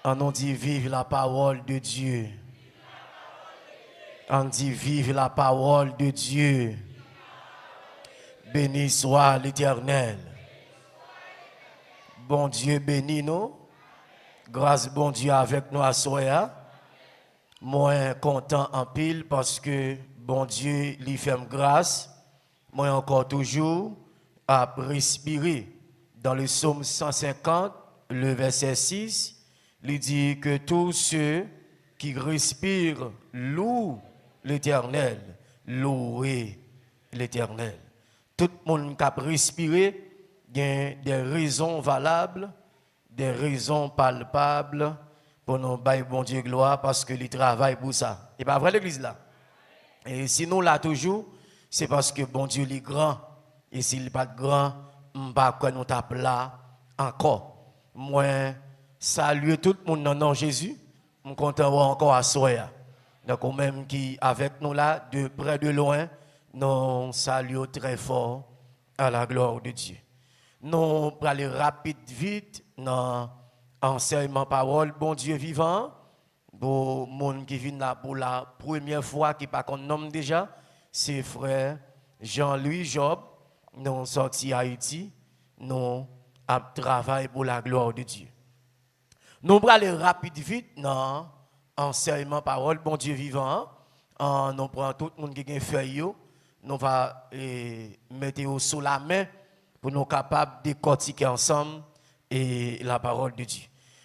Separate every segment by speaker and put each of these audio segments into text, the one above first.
Speaker 1: On dit vive la parole de Dieu. On dit vive la parole de Dieu. Béni soit l'Éternel. Bon Dieu bénis nous. Grâce bon Dieu avec nous à soya. Moi content en pile parce que bon Dieu lui fait grâce. Moi encore toujours à respirer. Dans le psaume 150, le verset 6, il dit que tous ceux qui respirent louent l'Éternel, louez l'Éternel. Tout le monde qui a respiré, il y a des raisons valables, des raisons palpables pour nous bailler bon Dieu gloire parce que il travaille pour ça. Et pas vrai l'église là. Et sinon là toujours, c'est parce que bon Dieu est grand. Et s'il n'est pas grand, on ne peut pas nous taper là encore. Moi, saluer tout le monde dans le nom de Jésus. Je suis content de voir encore à Soya. Donc, même qui avec nous là, de près de loin, nous saluons très fort à la gloire de Dieu. Nous allons aller rapide, vite, dans l'enseignement parole, bon Dieu vivant. Pour les gens qui viennent là pour la première fois, qui ne pas qu'on nomme déjà, c'est frère Jean-Louis Job. Nous sommes sortis Haïti, nous avons travaillé pour la gloire de Dieu. Nous allons aller rapide, vite dans l'enseignement parole, bon Dieu vivant. Nous prenons tout le monde qui a une feuille, nous allons mettre sous la main pour nous capables de décortiquer ensemble et la parole de Dieu.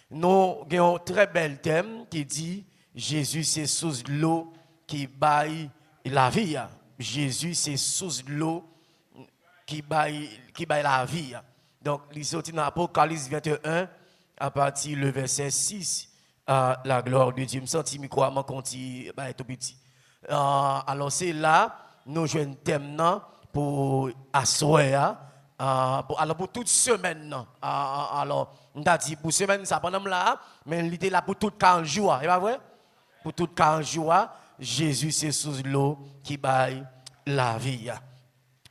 Speaker 1: Nous avons un très bel thème qui dit Jésus c'est sous l'eau qui baille la vie. Jésus c'est sous l'eau qui baille la vie. Donc, il sorti dans Apocalypse 21 à partir du verset 6 à la gloire de Dieu. Je me sens micro à tout petit. Alors, c'est là, nous jouons un thème pour asseoir. Alors, pour toute semaine. Alors, on a dit pour semaine, ça pendant là, mais il était là pour tout 40 jours. C'est pas vrai? Pour tout 40 jours, Jésus, c'est sous l'eau qui baille la vie.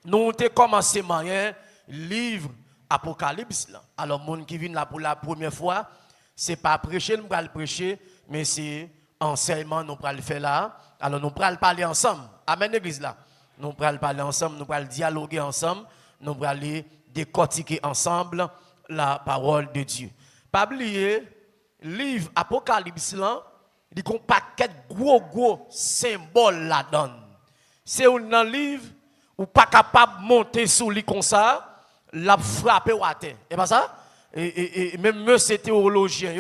Speaker 1: Nous avons commencé le livre Apocalypse. Alors, les gens qui viennent là pour la première fois, ce n'est pas prêcher, nous allons prêcher, mais c'est enseignement, nous allons le faire là. Alors, nous allons parler ensemble. Amen, l'église là. Nous allons parler ensemble, nous allons dialoguer ensemble, nous allons aller décortiquer ensemble la parole de Dieu. Pas oublier, le livre Apocalypse là, il y a un paquet de gros symboles là-dedans. C'est un livre ou pas capable de monter sous lui comme ça, la frapper au terre. Et pas ça? Et même ces théologiens,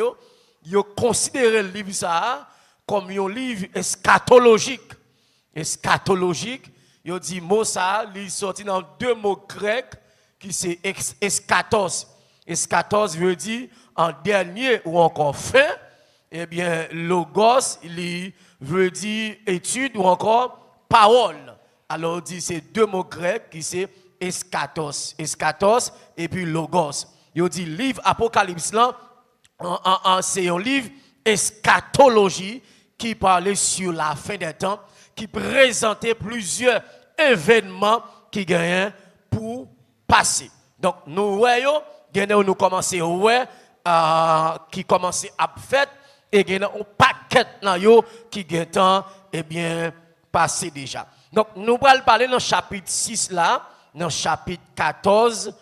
Speaker 1: ils considèrent le livre ça comme un livre eschatologique. Eschatologique, ils dit mot ça, il sorti dans deux mots grecs qui c'est eschatos. Eschatos veut dire en dernier ou encore fin. Eh bien, logos, il veut dire étude ou encore parole. Alors, on dit c'est deux mots grecs qui c'est eschatos. Eschatos et puis logos. Il dit livre Apocalypse là, c'est un livre eschatologie qui parlait sur la fin des temps, qui présentait plusieurs événements qui gagnaient pour passer. Donc, nous voyons, nous commençons qui commençait à faire et il y a un paquet qui gagne eh bien passé déjà. Donc nous allons parler dans le chapitre 6 là, dans le chapitre 14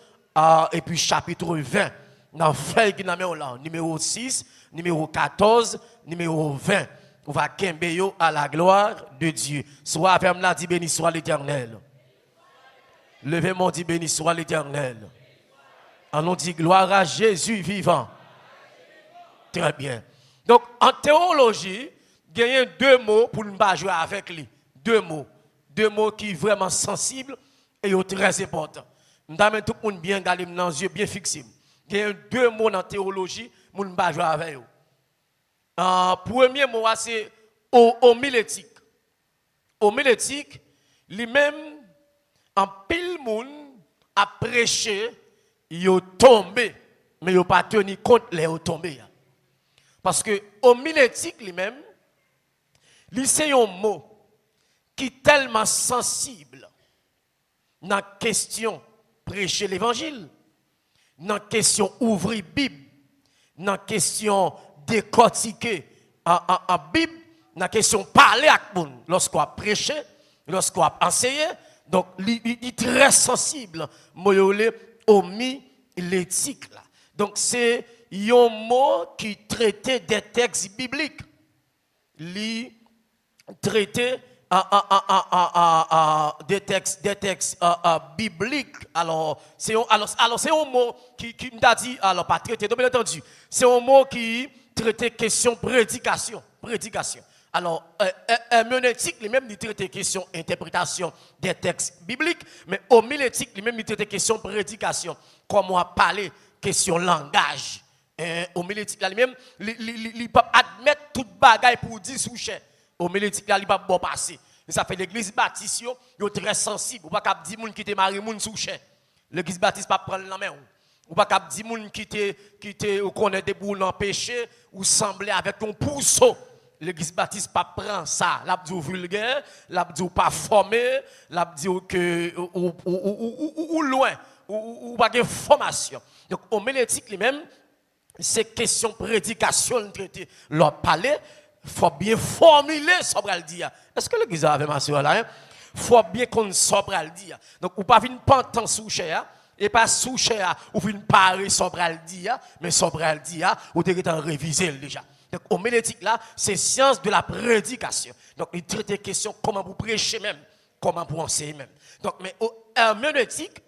Speaker 1: et puis chapitre 20. Dans feuille qui là, numéro 6, numéro 14, numéro 20. On va kembe à la gloire de Dieu. Soit avec moi dit béni soit l'Éternel. Levez-moi dit béni soit l'Éternel. On dit gloire à Jésus vivant. Très bien. Donc, en théologie, il y a deux mots pour ne pas jouer avec lui. Deux mots. Deux mots qui sont vraiment sensibles et très importants. Nous avons tout le monde bien gardé dans les yeux, bien fixé. Il y a deux mots dans la théologie pour ne pas jouer avec eux. Premier mot, c'est homilétique. Homilétique, lui-même, en pile monde a prêché, il est tombé, mais il n'a pas tenu compte les tombés. Parce que homilétique lui-même, c'est un mot qui est tellement sensible dans la question prêcher l'évangile, dans la question ouvrir Bible, dans la question décortiquer en Bible, dans la question parler avec les gens, lorsqu'on a prêché, lorsqu'on a enseigné. Donc, il est très sensible, homilétique. Donc, c'est un mot qui traitait des textes bibliques. Il traitait des textes bibliques. Alors, c'est un mot qui m'a dit, alors pas traité, donc bien entendu, c'est un mot qui traitait question prédication. Alors, herméneutique, lui-même, il traite question interprétation des textes bibliques, mais homilétique, lui-même, il traite question prédication. Comment parler, question langage. Homilétique, lui-même, il peut admettre toute bagaille pour dire sous-chè. Homilétique, il peut bon passer. Ça fait l'église baptiste, il est très sensible. Ou pas qu'à dire moun qui te marie moun sous-chè. L'église baptiste pas prendre la main. Ou pas qu'à dire moun qui te ou connaît des boules en péché ou sembler avec un pousseau. L'église baptiste pas prend ça, l'a dit vulgaire, l'a dit pas formé, l'a dit que ou loin, ou pas de formation. Donc homilétique lui-même, c'est question prédication traité. Leur parler, faut bien formuler ça pour le dire. Est-ce que l'église avait ma soeur là? Faut bien qu'on sobre le dire. Donc ou pas venir pantan sous cher et pas sous cher ou venir parler sobre le dire, mais sobre le dire ou t'es en réviser déjà. Donc, homilétique là, c'est science de la prédication. Donc, il traite des questions comment vous prêchez même, comment vous enseigner même. Donc, mais herméneutique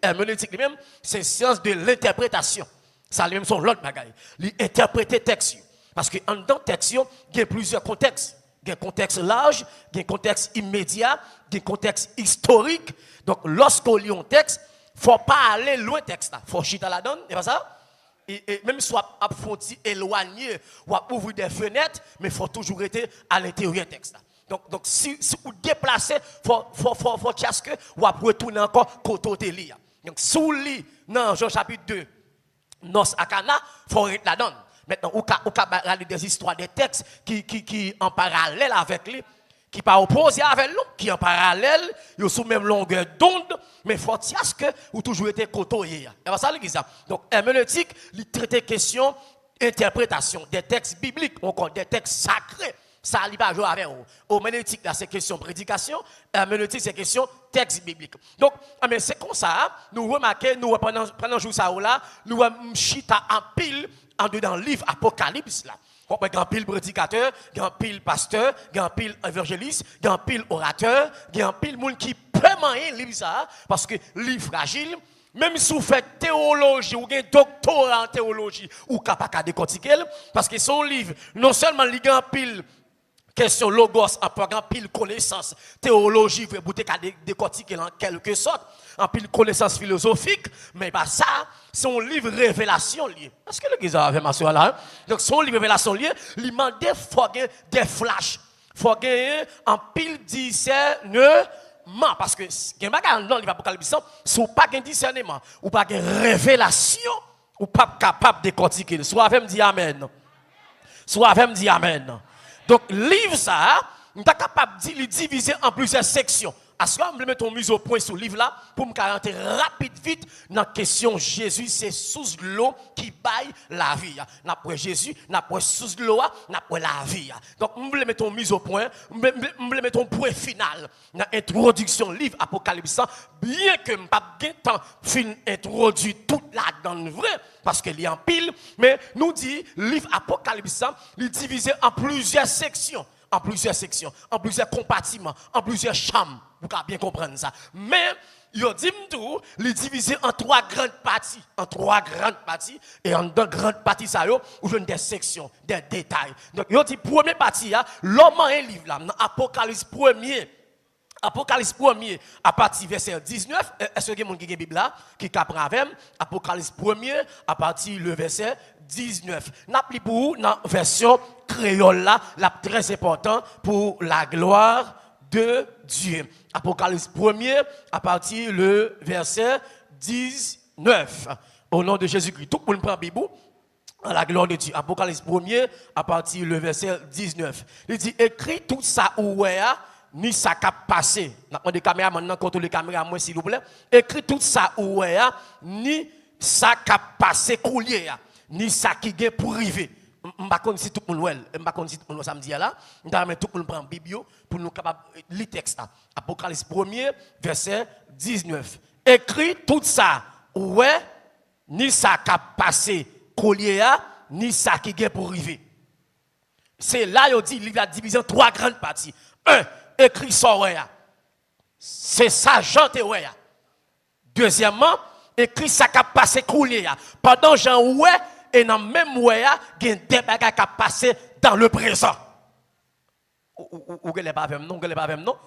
Speaker 1: lui-même, c'est science de l'interprétation. Ça lui-même son l'autre bagaille. Il interpréter texte. Parce que en dans texte, il y a plusieurs contextes. Il y a un contexte large, il y a un contexte immédiat, il y a un contexte historique. Donc, lorsqu'on lit un texte, il ne faut pas aller loin texte là. Il faut chiter la donne, c'est pas ça? Et même soit à frontière éloigné ou à ouvrir des fenêtres, mais il faut toujours être à l'intérieur du texte. Donc si vous déplacez, il faut que vous retourner encore côté de. Donc si vous lisez dans Jean chapitre 2, Nos à Cana, il faut être là-dedans. Maintenant, vous avez des histoires, des textes qui en parallèle avec lui, qui pas opposé avec nous, qui en parallèle, ils sont même longueur d'onde, mais faut que vous toujours été côtoyé. C'est ça l'église. Donc herméneutique, il traite question interprétation des textes bibliques, encore des textes sacrés. Ça il pas jouer avec vous. Herméneutique là c'est question prédication, herméneutique c'est question texte biblique. Donc mais c'est comme ça, nous remarquons nous pendant jour ça là, nous chita en pile en dedans livre Apocalypse là. Il y a un pile prédicateur, il y a un pile pasteur, il y a un pile évangéliste, il y a un pile orateur, il y a un pile monde qui peut manier livre ça parce que livre fragile, même si vous faites théologie ou un doctorat en théologie ou capable de décortiquer parce que son livre non seulement il y a un pile question logos en programme pile connaissance théologie vous bouter qu'à décortiquer en quelque sorte en pile connaissance philosophique mais pas ça son livre révélation lié est-ce que l'église avait ma soeur là donc son livre révélation lié lui mandait faut des flashs faut gagner en pile discernement parce que gen bagay dans livre Apocalypse si pas gain discernement ou pas gain révélation ou pas capable de décortiquer soit avec me dire amen soit avec me dire amen. Donc, livre ça, nous sommes capables de le diviser en plusieurs sections. Est-ce que je mettre mise au point sur le livre là pour me rentrer rapide vite dans la question Jésus, c'est sous l'eau qui baille la vie. Après Jésus, après sous l'eau, après la vie. Donc, je vais mettre mise au point, je vais mettre un point final dans l'introduction livre Apocalypse, bien que je n'ai pas de temps fin introduire toute la donne vrai, parce qu'il y a en pile, mais nous dit livre Apocalypse, il est divisé en plusieurs sections. En plusieurs compartiments, en plusieurs chambres. Vous pouvez bien comprendre ça. Mais, il dit tout, il est divisé en trois grandes parties. Et en deux grandes parties, ça, vous avez des sections, des détails. Donc, il dit, première partie, l'homme a un livre là, dans Apocalypse 1er, à partir verset 19, est-ce que vous avez une Bible là, qui capra avec Apocalypse 1er, à partir le verset 19. N'a plus pour dans version créole là, la très important pour la gloire de Dieu. Apocalypse 1er, à partir le verset 19. Au nom de Jésus-Christ, tout le monde prend la Bible. À la gloire de Dieu. Apocalypse 1er, à partir le verset 19. Il dit, écrit tout ça où ni ça qui a passé. N'a des caméras maintenant, contrôle les caméras, moi s'il vous plaît. Écrit tout ça où ni ça qui a passé coulier, ni ça qui est pour arriver. je ne sais pas si tout le monde je ne sais pas si tout le monde samedi là, je vais tout le monde prendre Bible pour nous capable lire texte. Apocalypse 1er, verset 19. Écrit tout ça, ouais, ni ça qui a passé collier, ni ça qui est pour arriver. C'est là il dit il a divisé en 3 grandes parties. 1, écrit ça ouais. C'est ça Jean te ouais. Deuxièmement, écrit ça qui a passé collier. Pendant Jean ouais et dans même ouais, il y a des bagages qui a passé dans le présent. Ou que les pas même non, que les pas même non.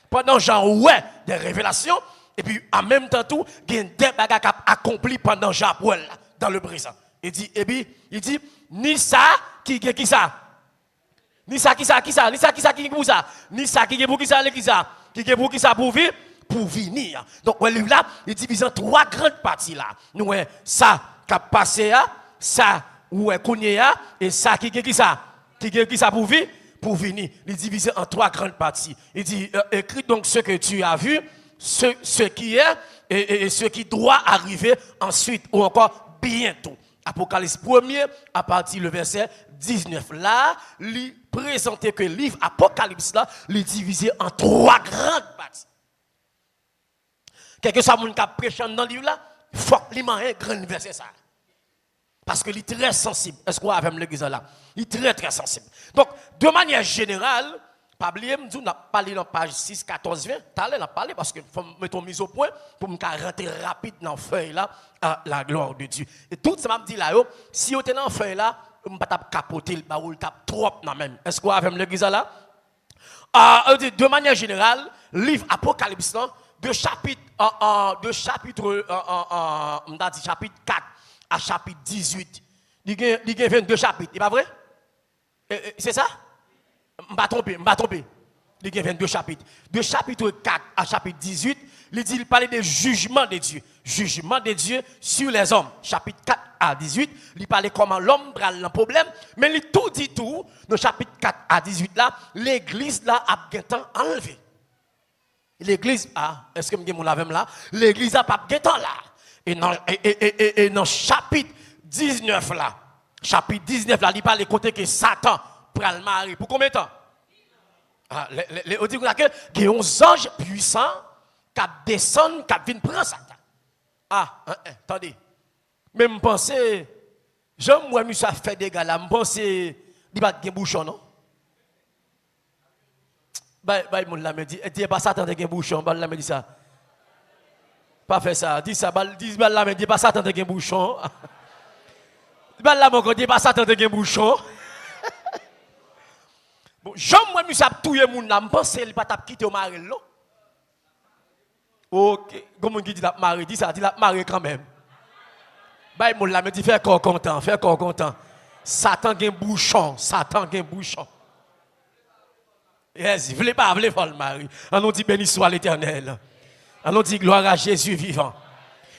Speaker 1: Pendant Jean ouais des révélations et puis en même temps tout, il y a des bagages qui a accompli pendant Jean dans le présent. Il dit et puis il dit ni ça qui ça. Ni ça qui ça qui ça, ni ça qui ça qui pour ça, ni ça qui pour qui ça qui pour qui ça pour vivre pour venir. Donc le livre là, il divise en 3 grandes parties là. Nous ça qui a passé ça ou est et ça qui ça pour vivre pour venir. Il divise en 3 grandes parties. Il dit écris donc ce que tu as vu, ce qui est et ce qui doit arriver ensuite ou encore bientôt. Apocalypse 1er à partir du verset 19. Là, il présentait que le livre Apocalypse là, il divisé en 3 grandes parties. Quelque soit mon cap prêchant dans le livre là, il faut qu'il un grand verset ça. Parce qu'il est très sensible. Est-ce qu'on a avec l'église là? Il est très sensible. Donc, de manière générale, pas oublier, on a parlé dans page 6, 14, 20. T'allais en parler parce que faut mettre mise au point pour me rentrer rapide dans la feuille là, à la gloire de Dieu. Et tout ça m'a dit là, si vous êtes dans la feuille là, on ne peut pas capoter le baoul, tape trop dans même. Est-ce qu'on a avec l'église là? De manière générale, livre Apocalypse là, de chapitre chapitre 4 à chapitre 18. Il y a 22 chapitres, c'est pas vrai? C'est ça? Je ne vais pas tromper. Il y a 22 chapitres. De chapitre 4 à chapitre 18, il parlait des jugements de Dieu. Jugement de Dieu sur les hommes. Chapitre 4 à 18, il parlait comment l'homme prend le problème. Mais il tout dit tout, dans chapitre 4 à 18 là, l'église là a bien enlevé. L'église, est-ce que je me l'avais là? L'église a pas bien là. Et dans chapitre 19 là, il parle des côtés que Satan prend le mari. Pour combien de temps? On dit qu'il y a 11 anges puissants qui descendent, qui viennent prendre Satan. Attendez. Mais je pense, moi, je fait des gars là, je pense, il va y avoir un bouchon, non? Mon l'a dit, dis pas Satan de un bouchon, l'a dit ça. Pas fait ça, dis ça, dis là, dis pas Satan de un bouchon. Là, mon dis pas Satan de un bouchon. Bon, moi, je suis tout moun là, je pense qu'il va quitter au mari là. OK, comment dit la mari, dis ça, dis la mari quand même. Mon l'a dit fais corps content, Satan a un bouchon, Yes, vous voulez pas, le mari. On nous dit béni soit l'Éternel. On nous dit gloire à Jésus vivant.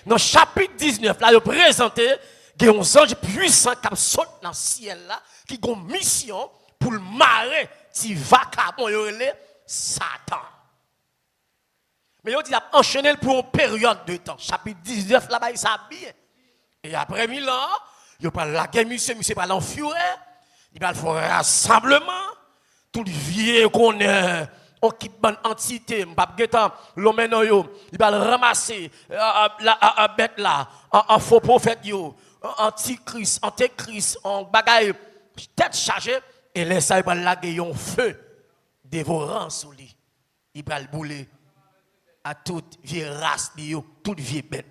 Speaker 1: Dans le chapitre 19, là, il présenté des anges puissants qui sautent dans le ciel là, qui ont une mission pour le marrer, qui va Satan. Mais il dit qu'il a enchaîné pour une période de temps. Chapitre 19, là-bas, il s'habille. Et après 1000 ans, il va la guerre, monsieur va l'enfuir. Il va faire un rassemblement. Tout le vieux qu'on est, on quitte une entité, l'homme il va le ramasser, la bête là, un faux prophète, antichrist, en bagaille, tête chargée, et laisse ça, il va laguer un feu dévorant sous lui. Il va le bouler à toute vieille race, toute vieille bête.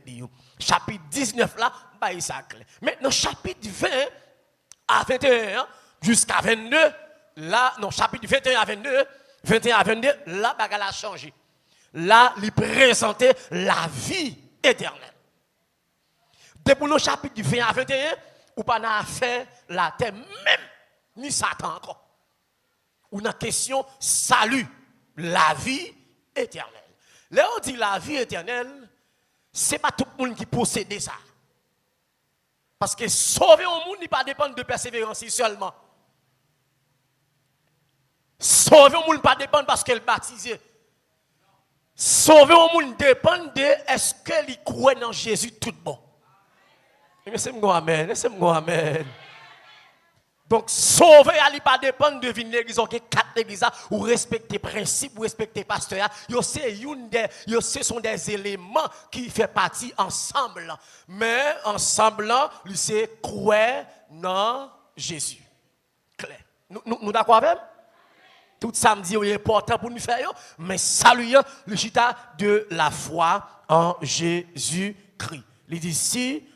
Speaker 1: Chapitre 19 là, il s'acclait. Maintenant, chapitre 20 à 21 jusqu'à 22, là, non, chapitre 21 à 22, là, bagarre a changé. Là, il présentait la vie éternelle. Depuis le chapitre 20 à 21, ou pas n'a fait la terre même, ni Satan encore. Ou une question salut, la vie éternelle. Là, on dit la vie éternelle, ce n'est pas tout le monde qui possède ça. Parce que sauver un monde, il ne pas dépendre de persévérance seulement. Sauver un monde pas dépend parce qu'elle est baptisée. Sauver un monde dépend de est-ce qu'elle croit dans Jésus tout bon. Laissez-moi amen, laissez-moi amen. Donc, sauver, il pas dépendre de une église, ok, 4 églises, ou respecter principes, ou respecter pasteur. Ce sont des éléments qui font partie ensemble. Mais ensemble, c'est croire dans Jésus. Clair. Nous d'accord avec? Tout samedi, c'est important pour nous faire, mais saluons le chita de la foi en Jésus-Christ. Il dit si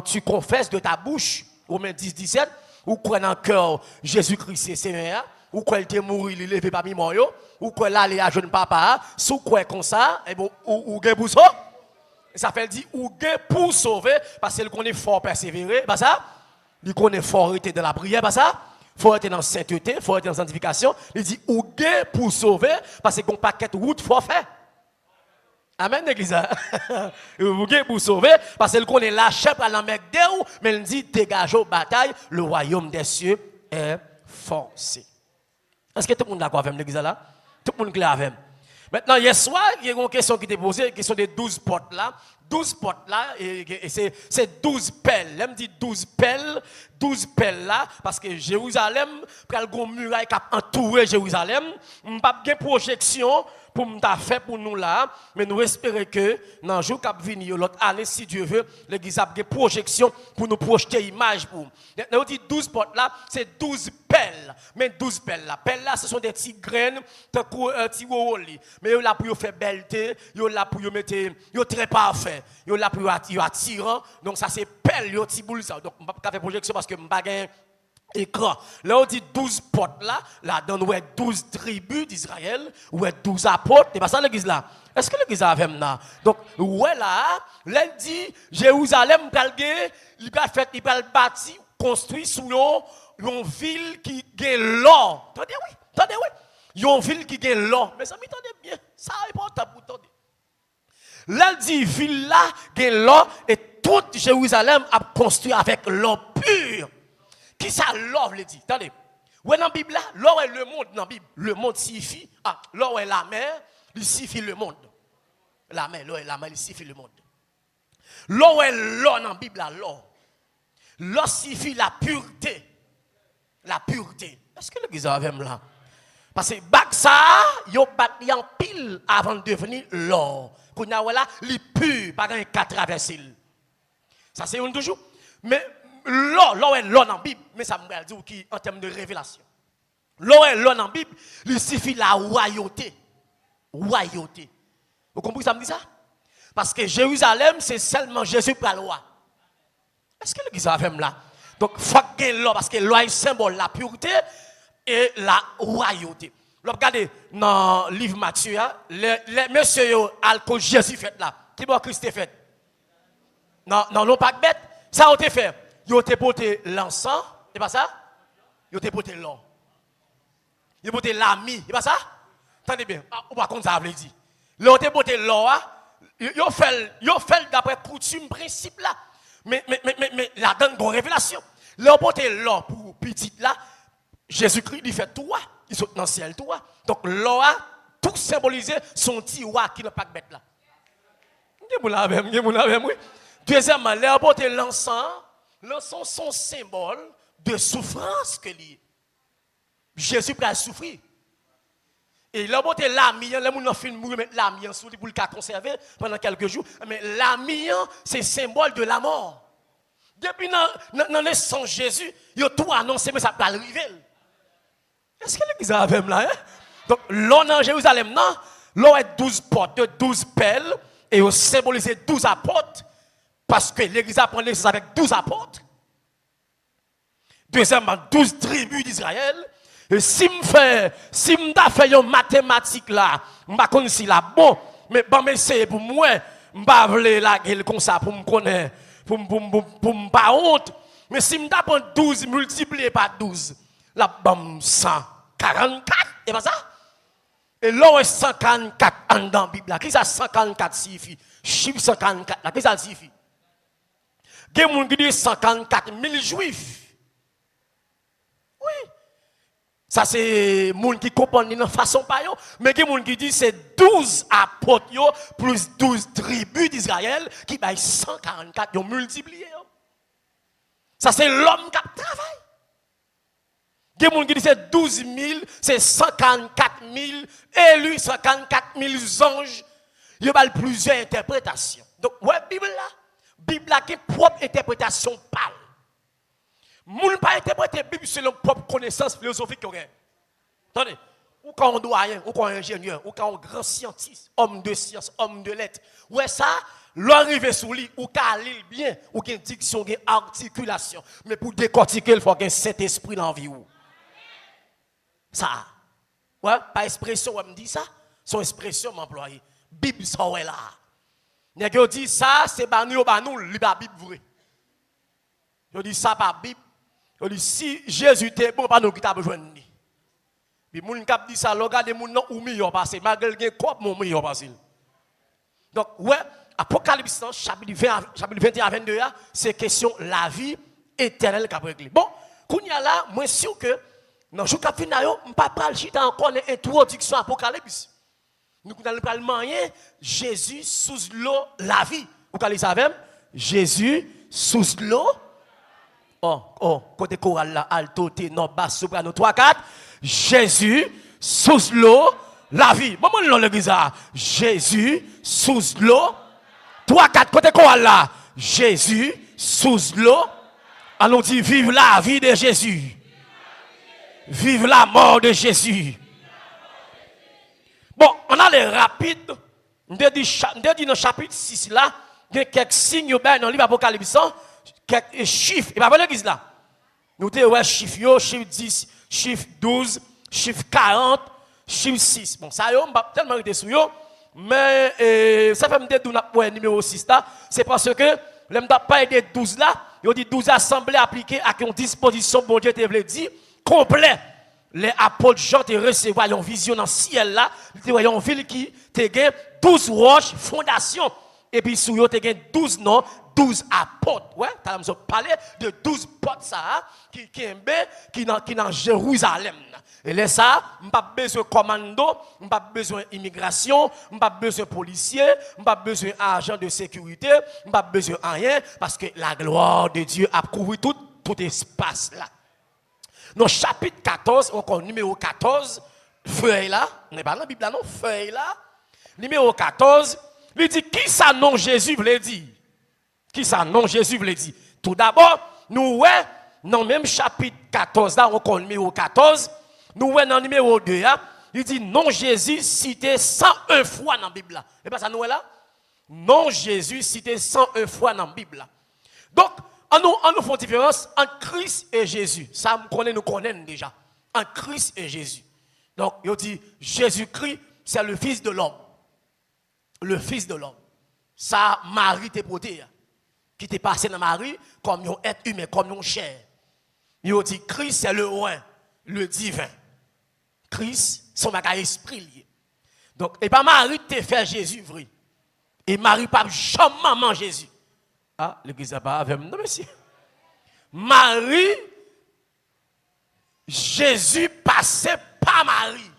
Speaker 1: tu confesses de ta bouche, Romains 10, 17, ou crois dans le cœur Jésus-Christ c'est Seigneur, ou crois qu'il est mort, il est levé parmi moi, ou crois là, il est à jeune papa, si vous croyez comme ça, et bon, ou gain pour sauver. Ça fait dire ou gain pour sauver, parce qu'il connaît fort persévérer, pas ça? Il connaît fort être dans la prière, pas ça? Faut être dans la sainteté, faut être dans la sanctification. Il dit ou gain pour sauver, parce qu'on paquet de route faut faire. Amen, l'église. Vous gain pour sauver, parce qu'il connaît la chape à la mec d'eux, mais il dit dégage aux batailles, le royaume des cieux est forcé. Est-ce que tout le monde est d'accord avec l'église là? Tout le monde est clair avec. Maintenant, hier soir, il y a une question qui était posée, une question des 12 portes là. 12 portes là, et c'est 12 pelles. Elle me dit 12 pelles là, parce que Jérusalem, après le muraille qui a entouré Jérusalem, je n'ai pas de projection pour me faire pour nous là, mais nous espérons que dans le jour qui va venir, l'autre année, si Dieu veut, l'église a des projections pour nous projeter image pour. On dit 12 portes là, c'est 12 pelles. Mais 12 pelles là, ce sont des petites graines, des petits rollis. Mais ils sont là pour faire belleté, ils sont là pour mettre, ils sont très parfaits, ils sont là pour attirant. Donc ça c'est pelles, ils sont petits boules ça. Donc je ne peux pas faire projection parce que je n'ai pas écran. Là, on dit 12 portes là-dedans, on a 12 tribus d'Israël, on a 12 apôtres. C'est pas ça l'église là. Est-ce que l'église a fait là? Donc, ouais là, elle dit, Jérusalem, il va bâtir, construit sous une ville qui gagne l'or. Attendez, oui. Une ville qui gagne l'or. Mais ça m'entendez bien. Ça est important pour entendre. Là, elle dit, ville là, gagne l'or, et toute Jérusalem a construit avec l'or pur. Qui ça l'or veut dire? Attendez. Ouais dans la Bible là, l'or est le monde dans la Bible. Le monde signifie l'or est la mer, il signifie le monde. La mer, l'or est la mer, il signifie le monde. L'or est l'or dans la Bible là, l'or. L'or signifie la pureté. La pureté. Est-ce que l'église a même là? Parce que bac ça, yo bâti en pile avant de devenir l'or. Qu'on a là, il pur, pas un quatre traverser. Ça c'est un toujours. Mais l'or est l'or dans la Bible, mais ça me dit qui en termes de révélation. L'or est l'or dans la Bible, il suffit la royauté. Royauté. Vous comprenez ça me dit ça? Parce que Jérusalem, c'est seulement Jésus pour la loi. Est-ce que l'église a fait là? Donc, il faut qu'il y ait l'or, parce que l'or est symbole de la pureté et la royauté. Regardez, dans le livre Matthieu, les messieurs, alcool Jésus fait là. Qui doit Christ fait? Non, pas bête. Ça a été fait. Ils ont porté l'encens, c'est pas ça? Ils ont porté l'or. Ils ont porté l'ami, c'est pas ça? Attendez bien, on va comme ça veut dire. Ils ont porté l'or, ils ont fait d'après coutume, principe là. Mais la donne une révélation. Ils ont porté l'or pour petit là. Jésus-Christ, il fait tout, il saute dans le ciel tout. Donc l'or, tout symbolisé son petit roi qui n'est pas bête là. Oui. Deuxièmement, ils ont porté l'encens. L'encens sont symbole de souffrance que lui. Jésus peut souffrir. Et il a monté l'amiant, les gens ont fait mettre l'amiant pour le conserver pendant quelques jours. Mais l'amiant, c'est symbole de la mort. Depuis dans le sang de Jésus, il a tout annoncé, mais ça peut arriver. Est-ce que l'église a même là? Donc, l'on en Jérusalem, non? L'on est 12 portes, 12 pelles, et il a symbolisé 12 apôtres. Parce que l'église a pris les avec 12 apôtres. Deuxièmement, 12 tribus d'Israël. Et si je fais une mathématique là, je ne sais pas si là bon, mais bon, c'est pour moi, je ne pas la gueule comme ça pour me connaître, pour me pas honte. Mais si je prends 12 multiplié par 12, là, bon, 144, et pas ça? Et là, est 144 dans la Bible. Qu'est-ce que 144 signifie? Chiffre 144, qu'est-ce que ça signifie? Il y a des gens qui disent 144 000 juifs. Oui. Ça, c'est des gens qui comprennent de façon pas. Mais il y a des gens qui disent c'est 12 apôtres plus 12 tribus d'Israël qui ont 144, ils ont multiplié. Ça, c'est l'homme qui travaille. Il y a des gens qui disent c'est 12 000, c'est 144 000 élus, 144 000 anges. Il y a plusieurs interprétations. Donc, ouais, Bible là, qui propre interprétation parle. Moun pas interpréter la Bible selon propre connaissance philosophique. Attendez, ou quand on doyen, ou quand on ingénieur, ou quand on grand scientiste, homme de science, homme de lettres. Ouais, ça, l'arriver sous lui, ou qu'à lire bien, ou qu'il y a une diction, une articulation. Mais pour décortiquer, il faut qu'il y ait cet esprit dans la vie. Ça, ouais, pas expression, on me dit ça, son expression m'emploie. Bible, ça, ouais là. Nèg yo dit ça, c'est banou, li ba Bible vrai. Yo dit ça pas Bible. Yo dit si Jésus était bon, pas nous qui t'a besoin de lui. Puis moun k'ap dit ça, regardez moun nan ou meilleur passé, malgré gen kop mon meilleur passé. Donc ouais, Apocalypse chapitre 21 à 22 c'est question la vie éternelle qu'a réglé. Bon, kounya là, moi sûr que dans jour k'ap fin yo, m'pa pral chita encore une introduction Apocalypse. Nous allons parler Jésus sous l'eau, la vie. Vous allez savoir, Jésus sous l'eau. Côté choral là, alto, ténor, basse, soprano, 3, 4. Jésus sous l'eau, la vie. Bon, mon l'église là. Jésus sous l'eau. 3, 4, côté choral là. Jésus sous l'eau. Allons dire, vive la vie de Jésus. Vive la mort de Jésus. Bon, on a les rapides. On dit dans le chapitre 6 là, il y a quelques signes dans le livre Apocalypse, quelques chiffres. Et pas l'église là. Nous avons chiffres, chiffre 10, chiffre 12, chiffre 40, chiffre 6. Bon, ça y est, on va tellement rester sur eux. Mais ça fait me dire que numéro 6 là, c'est parce que je ne pas aider 12 là, il dit 12 assemblées appliquées à une disposition, bon Dieu te veut dire, complet. Les apôtres Jean te recevoir une vision dans le ciel là, te voyait une ville qui te gagne 12 roches fondation et puis sous yo te gagne 12 noms, 12 apôtres. Ouais, tu as parlé de 12 portes ça qui dans Jérusalem. Et là ça, on pas besoin de commando, on pas besoin d'immigration, on pas besoin de policiers, on pas besoin d'agents de sécurité, on pas besoin de rien parce que la gloire de Dieu a couvert tout espace là. Dans chapitre 14, encore numéro 14, feuille là, on n'est pas dans la Bible là, non, feuille là, numéro 14, il dit qui ça non Jésus veut dire? Qui ça non Jésus veut dire? Tout d'abord, nous ouais, dans le même chapitre 14 là, encore numéro 14, nous ouais dans le numéro 2 là, il dit non Jésus cité 101 fois dans la Bible là. Et pas ça nous là? Non Jésus cité 101 fois dans la Bible là. Donc, on nous fait différence entre Christ et Jésus. Ça, nous connaissons déjà. Entre Christ et Jésus. Donc, il dit, Jésus-Christ, c'est le Fils de l'homme. Le Fils de l'homme. Ça, Marie t'est porté. Qui t'est passé dans Marie comme un être humain, comme un chair. Il dit, Christ, c'est le roi, le divin. Christ, son bagage esprit lié. Donc, et pas Marie t'est fait Jésus vrai. Et Marie pas jamais maman Jésus. Ah, l'église n'a pas avec moi, non, monsieur. Marie, Jésus passait par Marie.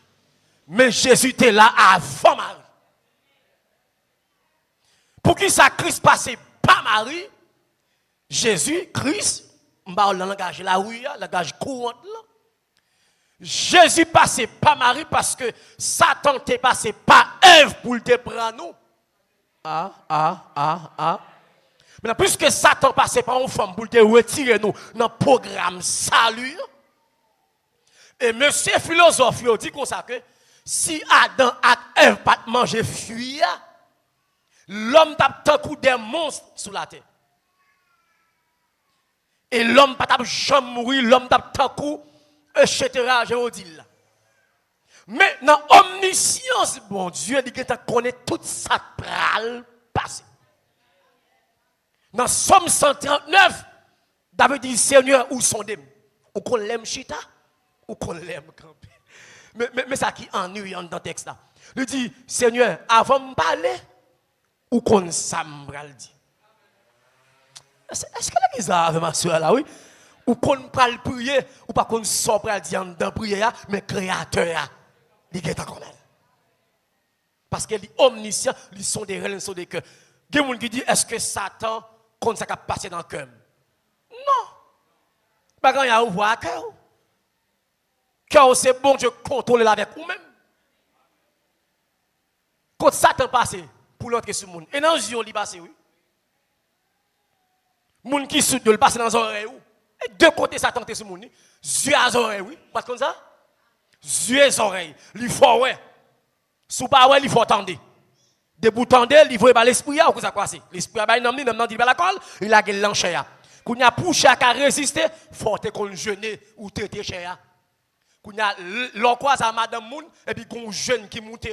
Speaker 1: Mais Jésus était là avant Marie. Pour qui ça Christ passait par Marie, Jésus, Christ, on parle dans le langage la rue, le langage courant là. Jésus passait par Marie parce que Satan t'est passé par Ève pour te prendre nous. Maintenant, puisque Satan passe par une femme pour te retirer nous dans le programme salut, et monsieur philosophe dit comme ça que si Adam et Ève pas manger fruit, l'homme tape tant coup des monstres sur la terre. Et l'homme pas tape jamais mourir, l'homme tape tant coup, etc. Je dis là. Mais dans omniscience, bon Dieu, il dit que tu connais tout ça pral passé. Dans Somme 139, David dit, Seigneur, où sont des? Ou qu'on l'aime chita, ou qu'on l'aime camper. Mais ça qui ennuie dans le texte là. Il dit, Seigneur, avant de parler, ou qu'on s'ambral dit. Est-ce que l'église a avec ma soeur là, oui? Ou qu'on parle prier, ou pas qu'on sort pour dire dans prière, mais créateur, il est comme elle. Parce qu'il est omniscient, ils sont des réels, ils sont des cœurs. Il y a des gens qui disent, est-ce que Satan, comme ça, a passé dans le cœur? Non. Pas quand il y a ouvert à cœur. Car c'est bon Dieu contrôler avec vous-même. Quand Satan passe pour l'autre sur le monde. Et dans les yeux, il passe, oui. Moun qui soude, il passe dans les oreilles. Et deux côtés, Satan est sur le monde. Yeux à oreilles, oui. Parce comme ça. Yeux et oreilles. Il faut, ouais. Sous pas, ouais, il faut attendre. De bout tendre, il faut pas l'esprit, ou ça quoi c'est. L'esprit a pas une amie, même dit pas la colle, il a gagné l'enchère. Quand il a pour chaque à résister, faut te qu'on jeûner ou traiter cher. Quand il a l'encoise à madame moun et puis qu'on jeune qui monte.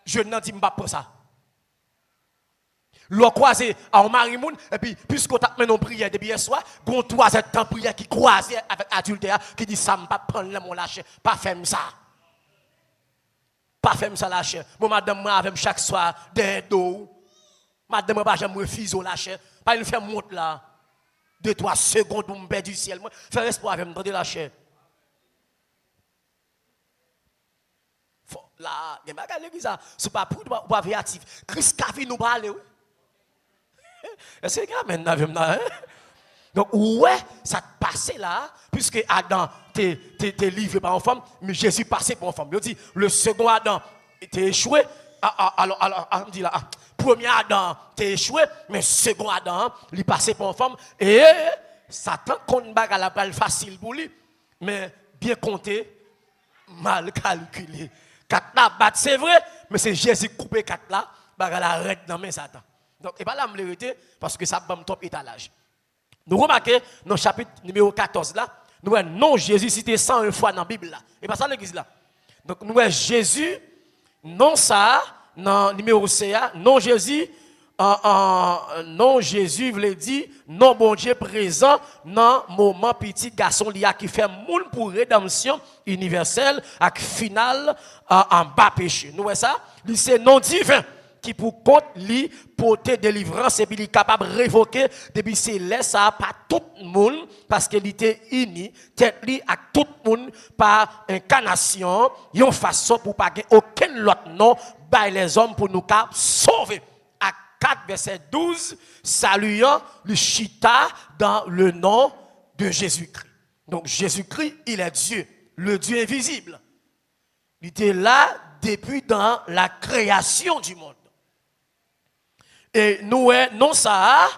Speaker 1: Jeune nan dit m'pa pour ça. L'encoise à mari moun et puis puisqu'on t'a mené en prière depuis hier soir, gon trois temps prière qui croise avec adultère qui dit ça m'pa prendre le mon lâche, pas faire ça. Pas faire ça lâche. Moi madame moi avec chaque soir des dos. Madame moi pas jamais refuser lâche. Pas il fait monte là. 2-3 secondes pour me perdre du ciel. Moi faire espoir avec me donner lâche. Là, il y a l'église, c'est pas pour pas créatif. Christ a vu nous parler. Est-ce que amen avec donc ouais, ça te passe là puisque Adam t'es livré par une femme, mais Jésus passé par une femme. Il dit le second Adam était échoué. Alors on dit là, premier Adam t'es échoué, mais second Adam il passé par une femme et Satan compte bagarre la balle facile pour lui, mais bien compté, mal calculé. 4 là, c'est vrai, mais c'est Jésus coupé 4 là, bagarre la arrête dans mes Satan. Donc, et pas là, me l'arrêter parce que ça va me top étalage. Nous remarquons dans le chapitre numéro 14 là, nous voyons non Jésus cité 101 fois dans la Bible là. Et pas ça l'église là. Donc, nous voyons Jésus, non ça, dans le numéro CA, non Jésus, non Jésus voulait dire non bon Dieu présent dans moment petit garçon qui fait moule pour rédemption universelle avec final en bas péché. Nous voyons ça, c'est non divin qui pour compte lui porter délivrance et puis il est capable de révoquer depuis c'est laisse ça pas tout le monde parce qu'il était uni tête lui à tout le monde par incarnation une façon pour pas aucun autre nom by les hommes pour nous sauver. 4 verset 12 saluant le chita dans le nom de Jésus-Christ. Donc Jésus-Christ, il est Dieu, le Dieu invisible. Il était là depuis dans la création du monde. Et nous, non ça,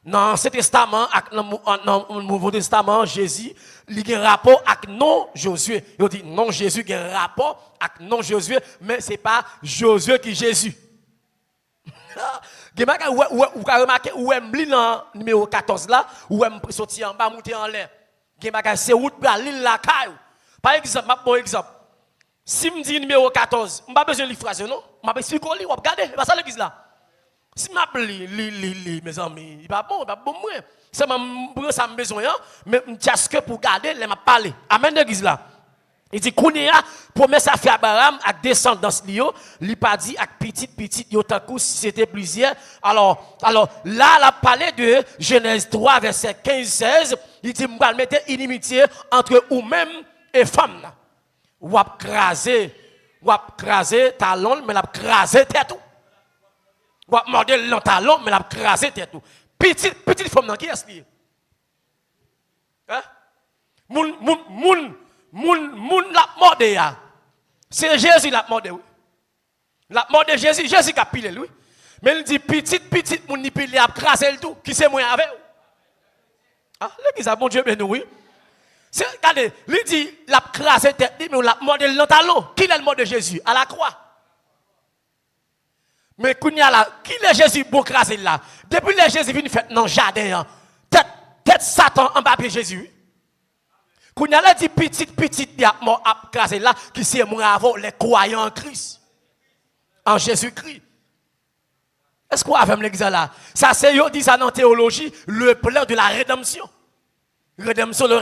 Speaker 1: dans l'Ancien Testament, dans le Nouveau Testament, Jésus, il a un rapport avec non Josué. Il dit non Jésus, il a un rapport avec non Josué, mais ce n'est pas Josué qui est Jésus. Vous avez remarqué où est dans le numéro 14 là, où est sorti en bas, monter en l'air. C'est route pour l'île la caille. Par exemple, bon exemple. Si je dis numéro 14, je n'ai pas besoin de lire phrase, non? Je vais expliquer, regardez, c'est pas ça l'église là. Si je lis, mes amis, il pas bon, moi. C'est ça me besoin, mais je que pour garder, je vais parler. Amen l'église là. Il dit Kounia promesse à faire Abraham avec descendance lio, il pas dit avec petite yo takou si c'était plusieurs. Alors là il a parlé de Genèse 3 verset 15-16, il dit m'va mettre inimitié entre ou même et femme. Ou a craser talon mais l'a craser tête. Ou a morder le talon mais l'a craser tête. Petite femme qui est-ce lié? Hein? Moun la mordé ya. C'est Jésus la mordé oui. La mordé Jésus qui a pilé lui. Mais il dit petite moun ni pilé a craser le tout qui c'est moi avec. Ah l'église a bon Dieu ben oui. C'est regardez, il dit la craser tête mais la mordé le talon. Qui est le mort de Jésus à la croix. Mais kounya là, qui est Jésus pour craser là? Depuis que Jésus vient faire dans le jardin, tête Satan en bas de Jésus. Quand on a dit petite, il y a crasé là, qui c'est moi avant les croyants en Christ, en Jésus-Christ. Est-ce qu'on a fait l'église là? Ça, c'est, dit ça dans la théologie, le plan de la rédemption. Rédemption, le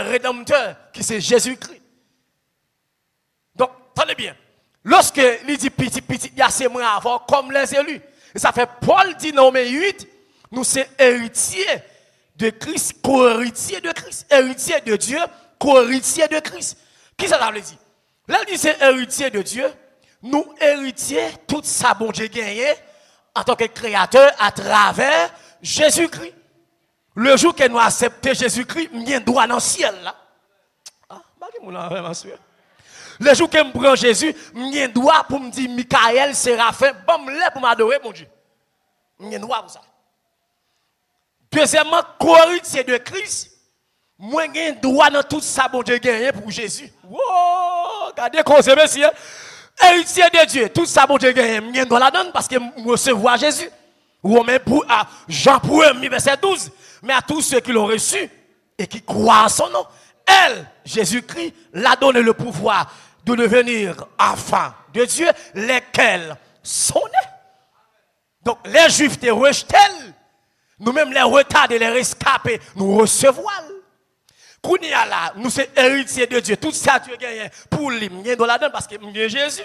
Speaker 1: rédempteur, qui c'est Jésus-Christ. Donc, tenez bien. Lorsque il dit petit, il y a c'est moi avant, comme les élus. Et ça fait Paul dit dans Romains 8, nous sommes héritiers de Christ, co-héritier de Christ, héritier de Dieu, co-héritier de Christ. Qui ça veut dire? Là, il dit c'est héritier de Dieu, nous héritiers, tout ça bon Dieu gagné en tant que créateur à travers Jésus-Christ. Le jour que nous acceptons Jésus-Christ, nous avons droit dans le ciel là. Ah, mon avec ma soeur. Le jour que je prends Jésus, je droit pour me dire Michael, Séraphin, bon, pour m'adorer, mon Dieu. Je droit pour ça. Deuxièmement, co-héritier de Christ, moi, j'ai droit dans tout ça, bon Dieu, gagné pour Jésus. Wow, regardez comment c'est, monsieur. Héritier de Dieu, tout ça, bon Dieu, gagné. Je dois la donner parce que je recevoir Jésus. Romain pour Jean pour 1, verset 12. Mais à tous ceux qui l'ont reçu et qui croient en son nom, elle, Jésus-Christ, l'a donné le pouvoir de devenir enfants de Dieu, lesquels sont nés. Donc, les Juifs étaient rejetés. Nous-mêmes, les retardés, les rescapés, nous recevons. Kounia là, nous sommes héritiers de Dieu. Tout ça, Dieu gagne pour lui. Nous dans la donne parce que nous Jésus.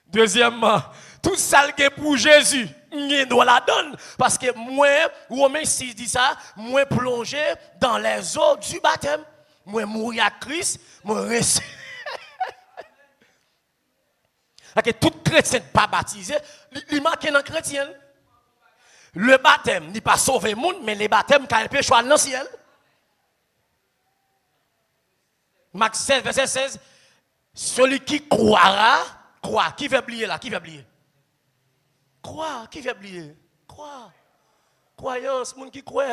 Speaker 1: Deuxièmement, tout ça pour Jésus. Nous dans la donne parce que moi, Romains 6 dit ça, moi plongé dans les eaux du baptême. Moi mourir à Christ, moi reste. Que tout chrétien pas baptisé, il manque dans chrétien. Le baptême n'est pas sauver le monde, mais le baptême quand il peut choisir dans le ciel. Marc 16, verset 16. Celui qui croira, croit. Qui veut oublier là? Qui veut oublier? Croire. Qui veut oublier? Croire. Croyance, monde qui croit.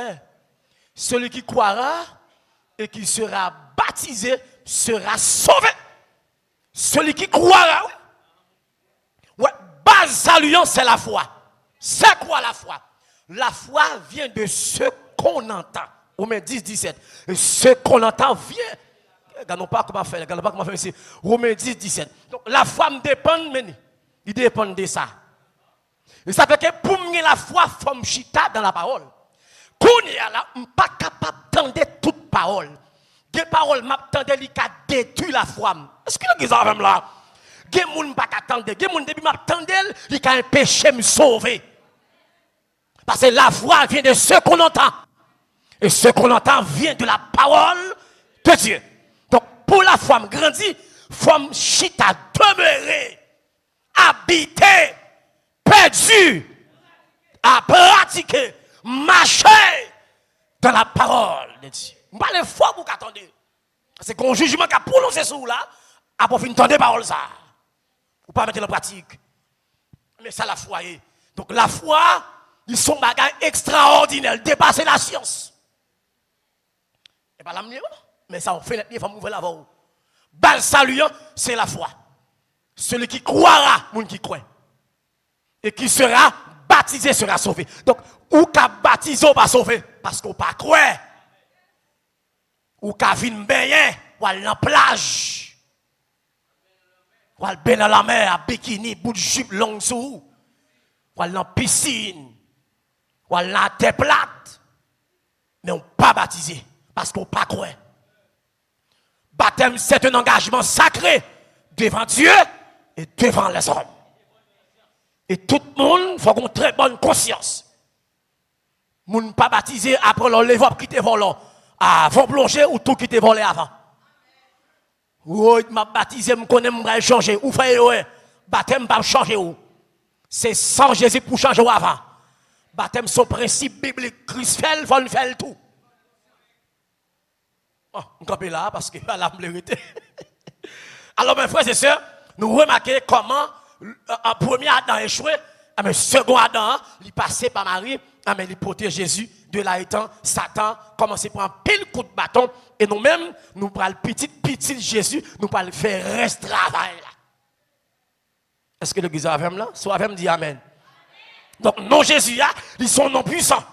Speaker 1: Celui qui croira et qui sera baptisé sera sauvé. Celui qui croira. Ouais, base saluant, c'est la foi. C'est quoi la foi? La foi vient de ce qu'on entend. Romains 10, 17. Et ce qu'on entend vient. Regardons pas comment faire. Regardons pas comment faire ici. Romains 10, 17. Donc la foi me dépend, mais il dépend de ça. Et ça fait que pour moi, la foi, il faut me chita dans la parole. Quand il y a là, je ne suis pas capable d'entendre toute parole. Des paroles, m'attendent, qui détruit la foi. Est-ce que vous avez là? Des gens ne pas attendre. Des gens depuis m'attendent, qui ont un péché me sauver. Parce que la foi vient de ce qu'on entend. Et ce qu'on entend vient de la parole de Dieu. Donc, pour la foi, grandir, faut me chita demeurer, habiter, perdu, à pratiquer, marcher dans la parole de Dieu. Je ne pas les fois pour qu'attendre. C'est qu'on jugement qui a prononcé sur là, après fin entendre parole ça. Ou pas mettre en pratique. Mais ça la foi. Donc la foi, ils sont bagages extraordinaires, dépasser la science. Et pas la mienne, mais ça on fait il faut ouvrir la voie. Bal saluant, c'est la foi. Celui qui croira, moun qui croit. Et qui sera baptisé sera sauvé. Donc, ou qu'a baptisé ou pas sauvé parce qu'on pas croire. Ou qu'a vinn baigner, ou aller dans plage. Ou aller baigner dans la mer, à bikini, bout de jupe long sous. Ou aller dans piscine. Ou aller dans terre plate. Mais on pas baptisé parce qu'on pas croire. Baptême, c'est un engagement sacré devant Dieu et devant les hommes. Et tout le monde faut qu'on ait une très bonne conscience. Moun pas baptisé après leur lever qui te volé avant plonger ou tout qui te volé avant. Oui, m'a baptisé, me connais, me changer ou faire baptême pas changer ou. C'est sans Jésus pour changer avant. Baptême son principe biblique, Christ fait, faut faire tout. Oh, on campe là parce que la vérité. Alors mes frères et sœurs, nous remarquons comment en premier Adam échoué, mais second Adam, il passait par Marie, mais il protège Jésus de là étant Satan commence à prendre pile coup de bâton et nous-mêmes nous prenons petit Jésus, nous prenons faire reste travail là. Est-ce que l'église avec là? Soit avec dit amen. Donc non Jésus là, ils sont non puissants.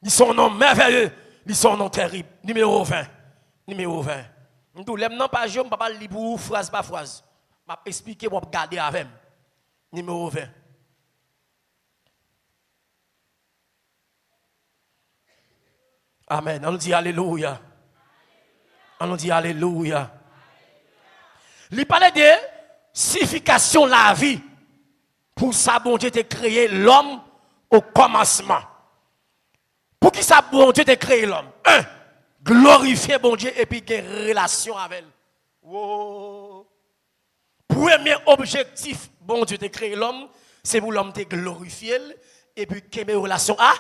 Speaker 1: Ils sont non merveilleux, ils sont non terribles. Numéro 20. Numéro 20. Nous l'aime non pas je ne pas lire pour phrase par phrase. Je vais expliquer pour garder avec. Numéro 20. Amen. On nous dit alléluia. On nous dit alléluia. Il parlait de signification de la vie. Pour ça, bon Dieu t'a créé l'homme au commencement. Pour qui ça, bon Dieu t'a créé l'homme? Un, glorifier bon Dieu et puis une relation avec elle. Wow. Premier objectif, bon Dieu t'a créé l'homme, c'est pour l'homme te glorifier et puis qu'il y ait une relation à.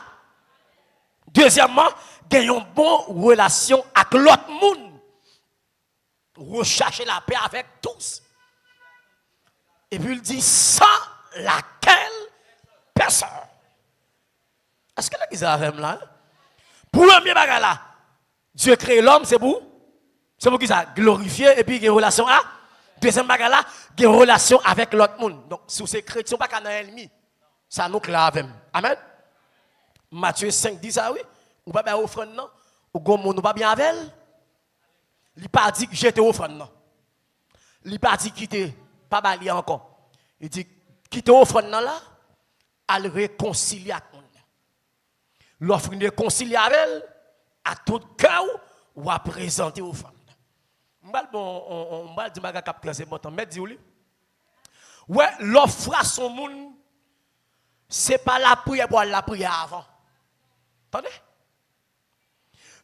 Speaker 1: Deuxièmement, qu'il y ait une bonne relation avec l'autre monde. rechercher la paix avec tous. Et puis il dit, sans laquelle personne. Est-ce que l'église a fait là? Premier bagage là, Dieu crée l'homme, c'est pour qui ça? Glorifier et puis il y a une relation à. Deuxième bagage là, il y a une relation avec l'autre monde. Donc, si vous êtes chrétien, pas qu'un ennemi. Ça nous clave. Amen. Matthieu 5 dit ça, oui. Ou pas bien offrande, non? Ou gomme, nous pas bien avec elle. Il n'a pas dit que j'étais offrande, non. Il n'a pas dit quitter, pas bali encore. Il dit quitter offrande, non là, à le réconcilier avec nous. L'offre de réconcilier avec elle, à tout cœur, ou à présenter offrande. On va dire que c'est important. Mais dis-le. Ouais, l'offre à son monde, ce n'est pas la prière pour la prière avant. Attendez?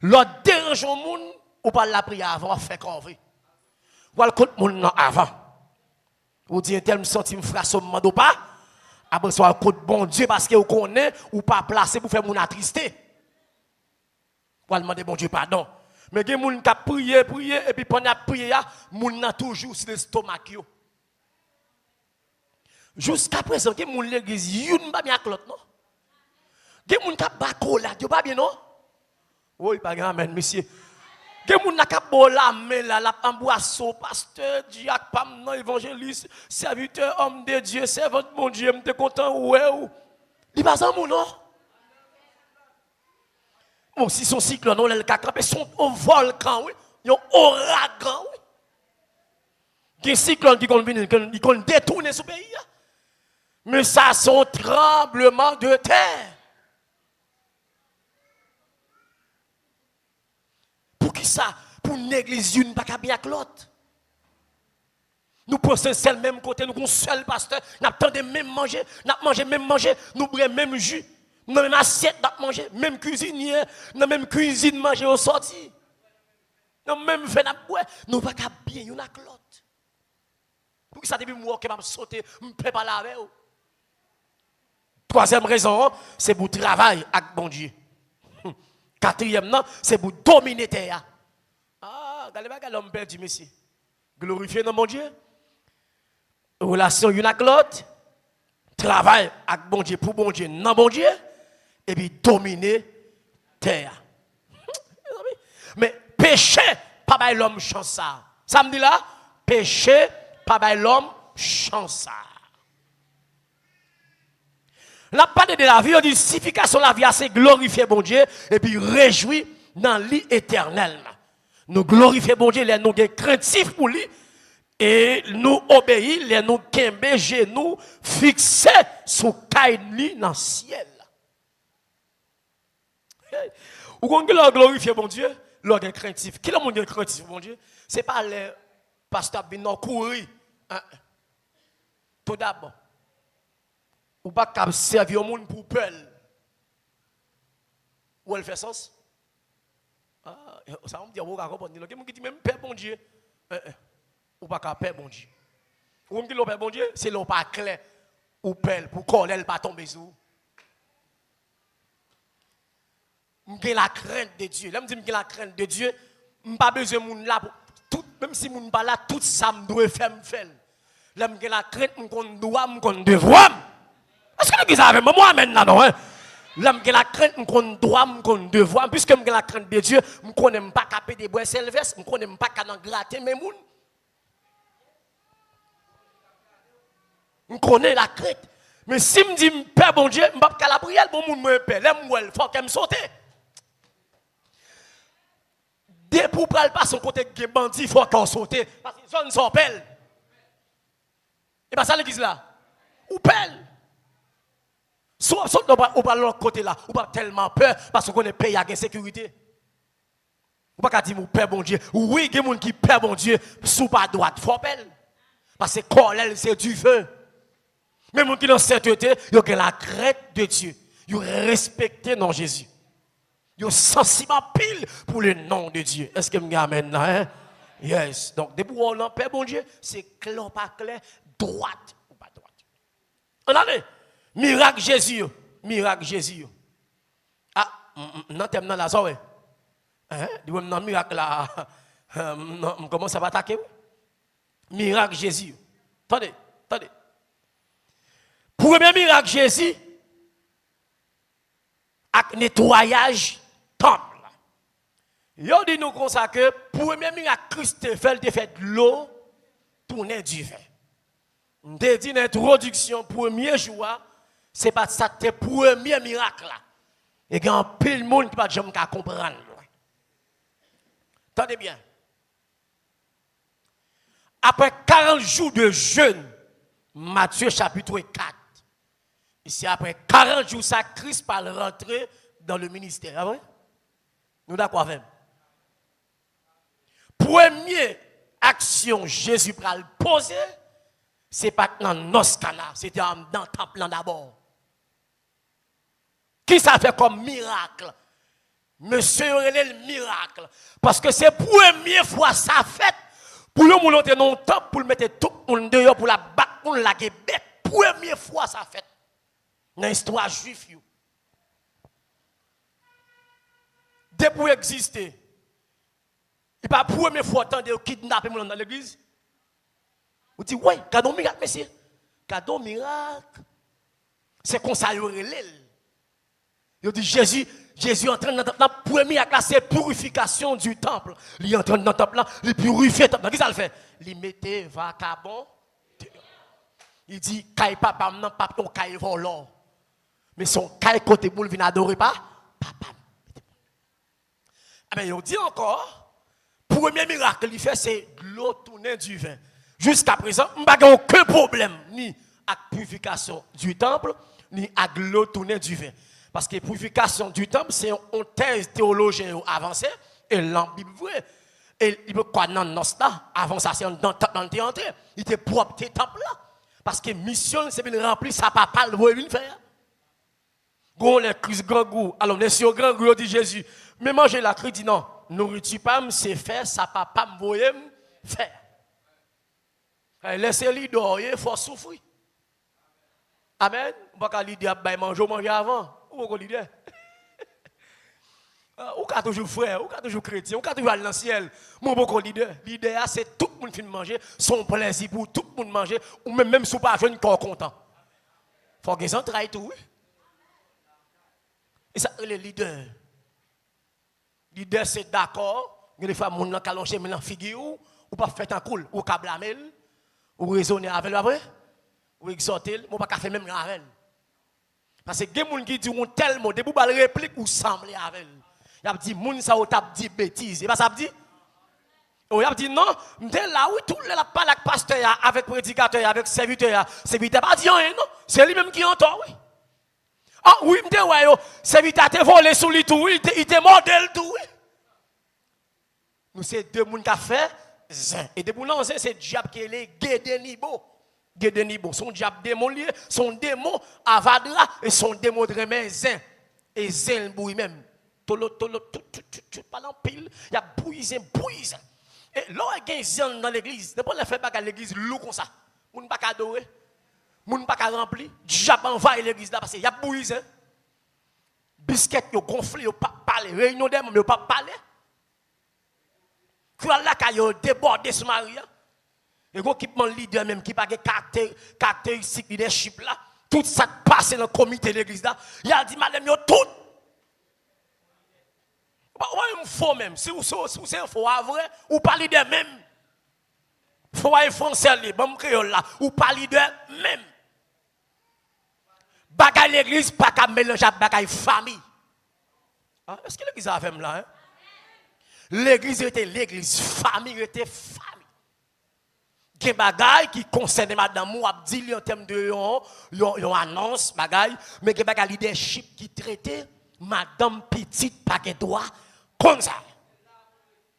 Speaker 1: L'autre dérange au monde, ou pas la prière avant, on fait qu'on veut. Ou le compte monde avant. Ou dit, tel me senti me frère son monde ou pas. Après, soit le compte bon Dieu parce que vous connaissez, ou pas placé pour faire mon attristé. Ou demander bon Dieu pardon. Mais il y a des gens qui prié, et puis pendant la prière, les gens toujours sur l'estomac. Jusqu'à présent, il y a des gens qui l'église, ils ne sont pas bien avec l'autre, non? Il y a des gens qui ont là, ils pas bien, non? Oui, pas bien, amen, monsieur. Il y a des gens qui ont là, mais là, la pamboisson, pasteur, diacre, pam, non, évangéliste, serviteur, homme de Dieu, servant de mon Dieu, je suis content, ouais, ou. Il n'y a pas un non? Bon, si son cyclone, on l'a campé, son volcan, oui. Il y a un ouragan, oui. Il y a un cyclone qui compte détourner ce pays. Mais ça, c'est un tremblement de terre. Pour qui ça? Pour une église, une pas bien avec l'autre. Nous pensons c'est le même côté, nous avons un seul pasteur, nous attendons même manger, nous buvons même jus. Nous avons même assiette à manger, même cuisinier, nous avons même cuisine manger au sorti. Nous avons même fait boire, nous ne pouvons pas bien une avec l'autre. Pour que ça depuis moi que je sauter, je ne peux pas laver. Troisième raison, c'est pour travailler avec bon Dieu. Quatrième, c'est pour dominer terre. Ah, regardez pas l'homme perdu, monsieur. Glorifier dans mon Dieu. Relation une avec l'autre. Travail avec bon Dieu pour bon Dieu, non bon Dieu. Et puis dominer terre. Mais péché, pas by l'homme chance ça. Ça me dit là, péché, pas by l'homme chance ça. La parole de la vie, on dit signification de la vie, c'est glorifier bon Dieu et puis réjouir dans l'éternel. Nous glorifier bon Dieu, les nous sommes craintifs pour lui et nous obéir, les nous kembe genoux fixés sur Kaini dans le ciel. Ou quand on glorifier bon Dieu, l'on est craintif. Qui est craintif bon Dieu? Ce n'est pas les pasteurs qui courir. Tout d'abord. Ou pas qu'à servir au monde pour peur. Ou elle fait sens? Ça va me dire, vous comprenez. Il y a des gens qui disent même Père bon Dieu. Ou pas qu'à Père bon Dieu. Ou qui dit Père bon Dieu, c'est l'on pas clair. Ou pelle, pour qu'on elle pas tomber sur. J'ai la crainte de Dieu. Là, je dis que la crainte de Dieu, je n'ai pas besoin de moun là. Même si je ne suis pas là, tout ça me doit faire. Là, j'ai la crainte, je dois, je devoir. Est-ce que l'église avec moi maintenant, non? Là, j'ai la crainte, je dois, je devoir. Puisque j'ai la crainte de Dieu, je ne connais pas caper des bois selves, je ne connais pas gratter mes mouns. Je connais la crainte. Mais si je me dis, Père bon Dieu, je ne peux pas la prière, bon moun me paie. Là, il faut qu'elle me saute. Dès pour ne pas son côté de bandit, il faut qu'on saute. Parce que zone sont pelle. Et pas ça l'église là. Ou pelle. Soit ou pas l'autre côté là. Ou pas tellement peur parce qu'on est payé à la sécurité. Ou pas dire, Père bon Dieu. Oui, il y a des gens qui Père bon Dieu, sous pas droite, faut pelle. Parce que Cornel, c'est du feu. Même gens qui dans cette sainteté, ils ont la crainte de Dieu. Ils ont respecté non Jésus. Ils sont sensibles pile pour le nom de Dieu. Est-ce que vous avez maintenant? Hein? Yes. Donc, depuis qu'on a Père bon Dieu, c'est clair, pas clair, droite ou pas droite. On allez. Miracle Jésus. Miracle Jésus. Ah, non, t'aimes dans la soirée. Hein? Dis-moi, non, miracle là. Non, comment ça va attaquer? Miracle Jésus. Attendez. Premier miracle Jésus, avec nettoyage temple. Yo dit nous comme ça que premier miracle Christ fait de l'eau tourner du vin. On dit l'introduction premier jour, c'est pas ça le premier miracle là. Et il y a un pile monde qui pas jamais comprendre. Attendez bien. Après 40 jours de jeûne, Matthieu chapitre 4. Ici après 40 jours ça Christ parle rentrer dans le ministère, ah ouais? Nous d'accord avec. Première action Jésus pral poser, c'est pas dans Noscana, c'était dans le temple d'abord. Qui ça fait comme miracle? Monsieur le miracle. Parce que c'est la première fois ça fait pour le monde entrer dans le temple, pour le mettre tout le monde dehors, pour la battre, pour la bête. Première fois ça fait dans l'histoire juive. Depuis exister, il pas la première fois de kidnapper dans l'église. Vous dites, oui, cadeau miracle, monsieur. Cadeau miracle. C'est comme ça, il dit Jésus entraîne dans le temple. La première classe, c'est purification du temple. Il entraîne dans le temple, il purifie le temple. Qu'est-ce qu'il fait? Il mettait vacabon. Il dit, Kaï papa, non, papa, ton Kaï volant. Mais son Kaï côté boule, vient adorer pas. Papa. Ah ben, il dit encore, premier miracle qu'il fait, c'est de l'eau tourner du vin. Jusqu'à présent, il n'y a aucun problème, ni avec la purification du temple, ni avec l'eau tourner du vin. Parce que la purification du temple, c'est une thèse théologienne avancée, et la Bible vraie. Et il peut quoi dans nos là, avant ça, c'est dans le temple entré. Il était propre, ce temple là. Parce que mission, c'est bien rempli, ça papa le voit faire. Gon les cris grand goût. Alors, les sur grand goût, dit Jésus. Mais manger la cri, dit non, nourriture pas, c'est faire, ça papa me voyait faire. Laissez-le dormir, il faut souffrir. Amen. On va pas lui dire, manger avant. Ou qu'on dit, ou qu'à toujours frère, ou qu'à toujours chrétien, ou qu'à toujours aller dans le ciel. Mon bon leader, l'idée c'est tout le monde qui manger, son plaisir pour tout le monde manger, ou même si pas jeune corps content. Faut que ça travaille tout, oui. Et ça, le leader. Leader, c'est d'accord, mais des fois, mon nan calonché, mais nan figure, ou pas fait un cool, ou ka blamer, ou raisonner avec lui après, ou exhorter, ou pas faire même avec. Parce que les gens qui disent tel mot, debout bal réplique ou semble avec. Il a dit moun ça ou t'a dit bêtise. Et pas ça dit. Il a dit non, m'te là où tout le la parle avec pasteur avec prédicateur avec serviteur pas dit rien non, c'est lui même qui entend oui. Ah oui, m'te ouais yo, serviteur te volé sous lui tout, il te modèle tout oui. Nous c'est deux moun qui a fait zin. Et depuis là c'est diable qui est les Gédénibo. Gédénibo, son diable démon lié, son démon avadra et son démon de remè zin. Et zin bouille même. Tolo, tout, pas en pile, il y a bouille. Et là, il y a zin dans l'église. Depuis qu'on fait pas l'église, loup comme ça. Moun pas adorer, moun pas rempli, diable envahit l'église là parce qu'il y a bouille. Biscuit, yo gonflé, yo pas parler, réunion des membres, yo pas parler. Quoi là, quand yo débordé ce Maria. Et l'équipement leader même qui n'a pas de caractéristique leadership là, tout ça passe dans le comité de l'église là, il a dit madame, yo tout. Ouais, il faut même, si vous c'est un faux vrai, ou pas leader même. Faut aller français, bon créole là, ou pas leader même. Bagay l'église, pas qu'à mélanger avec bagay famille. Ah, est-ce que l'église a fait là? Hein? L'église était l'église, famille était famille. Il y a des bagailles qui concernent madame ou dit en termes de yon annonce bagaille, mais il y a des leadership qui traitent madame petite pas de droit comme ça.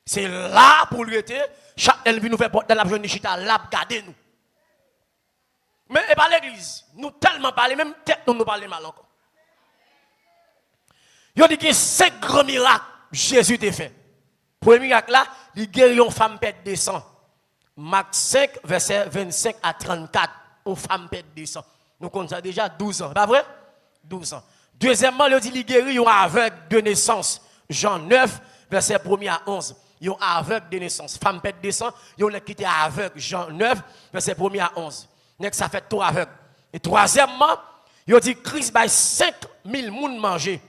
Speaker 1: C'est là pour lui être chaque elle vient nous faire porter la jeune chita là garder nous. Mais et pas l'église, nous tellement parler même tête nous parler mal encore. Il dit que 5 grands miracles Jésus t'a fait. Premier miracle là, il guérit une femme pète de sang. Marc 5, verset 25 à 34, une femme pète de sang. Nous connaissons déjà 12 ans, pas vrai? 12 ans. Deuxièmement, il dit qu'il guérit un aveugle de naissance. Jean 9, verset 1 à 11. Ils sont aveugles de naissance. Femme pète descend, ils ont quitté aveugle. Jean 9, verset 1er à 11. Ça fait tout aveugle. Et troisièmement, ils ont dit Christ va 5000 personnes manger.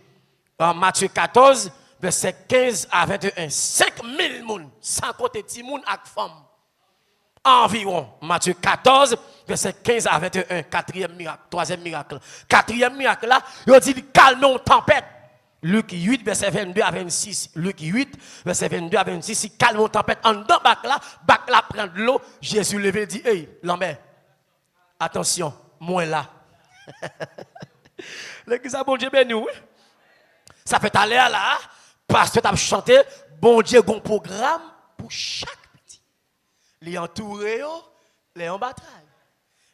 Speaker 1: En Matthieu 14, verset 15 à 21. 5000 personnes, sans compter petits gens et femmes. Environ. Matthieu 14, verset 15 à 21. Quatrième miracle, troisième miracle. Quatrième miracle là, ils ont dit calmons tempête. Luc 8, verset 22 à 26. Luc 8, verset 22 à 26. Si calmons tempête en dedans, bac là prend de l'eau. Jésus levé et dit, hey, l'homme, attention, moi là. L'église a bon Dieu béni, oui. Ça fait aller là, parce que tu as chanté, bon Dieu, un programme pour chaque petit. Les entourés, les en bataille.